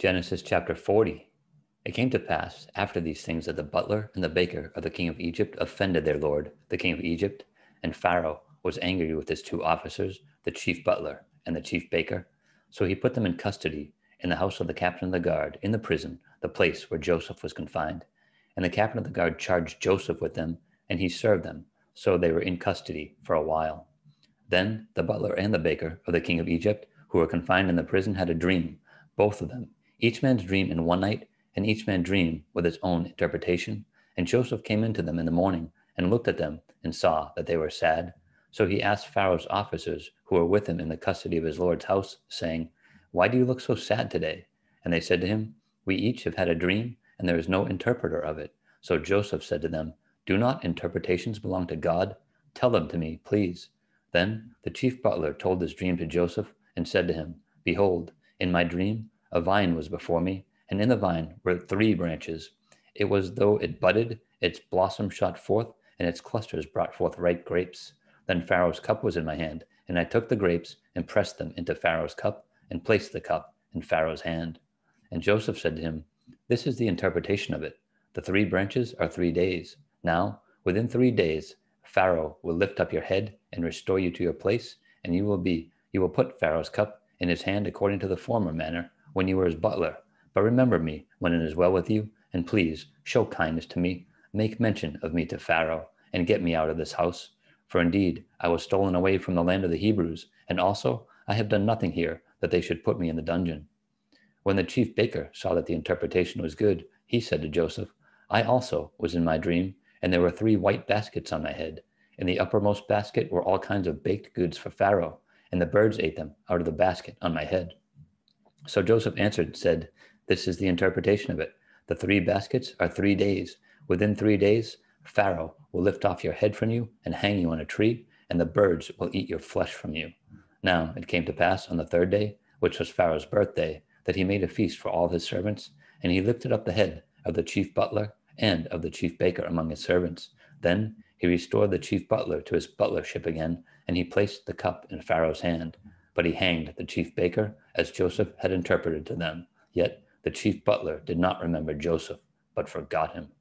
Genesis chapter 40. It came to pass after these things that the butler and the baker of the king of Egypt offended their lord, the king of Egypt, and Pharaoh was angry with his two officers, the chief butler and the chief baker. So he put them in custody in the house of the captain of the guard, in the prison, the place where Joseph was confined. And the captain of the guard charged Joseph with them, and he served them. So they were in custody for a while. Then the butler and the baker of the king of Egypt, who were confined in the prison, had a dream, both of them, each man's dream in one night, and each man dreamed with his own interpretation. And Joseph came into them in the morning and looked at them and saw that they were sad. So he asked Pharaoh's officers who were with him in the custody of his lord's house, saying, "Why do you look so sad today?" And they said to him, "We each have had a dream, and there is no interpreter of it." So Joseph said to them, "Do not interpretations belong to God? Tell them to me, please." Then the chief butler told his dream to Joseph and said to him, "Behold, in my dream a vine was before me, and in the vine were 3 branches. It was though it budded, its blossom shot forth, and its clusters brought forth ripe grapes. Then Pharaoh's cup was in my hand, and I took the grapes and pressed them into Pharaoh's cup, and placed the cup in Pharaoh's hand." And Joseph said to him, "This is the interpretation of it. The 3 branches are 3 days. Now, within 3 days, Pharaoh will lift up your head and restore you to your place, and you will put Pharaoh's cup in his hand according to the former manner when you were his butler. But remember me when it is well with you, and please show kindness to me. Make mention of me to Pharaoh, and get me out of this house. For indeed, I was stolen away from the land of the Hebrews, and also I have done nothing here that they should put me in the dungeon." When the chief baker saw that the interpretation was good, he said to Joseph, "I also was in my dream, and there were 3 white baskets on my head. In the uppermost basket were all kinds of baked goods for Pharaoh, and the birds ate them out of the basket on my head." So Joseph answered and said, "This is the interpretation of it. The 3 baskets are 3 days. Within 3 days, Pharaoh will lift off your head from you and hang you on a tree, and the birds will eat your flesh from you." Now it came to pass on the 3rd day, which was Pharaoh's birthday, that he made a feast for all his servants, and he lifted up the head of the chief butler and of the chief baker among his servants. Then he restored the chief butler to his butlership again, and he placed the cup in Pharaoh's hand. But he hanged the chief baker, as Joseph had interpreted to them. Yet the chief butler did not remember Joseph, but forgot him.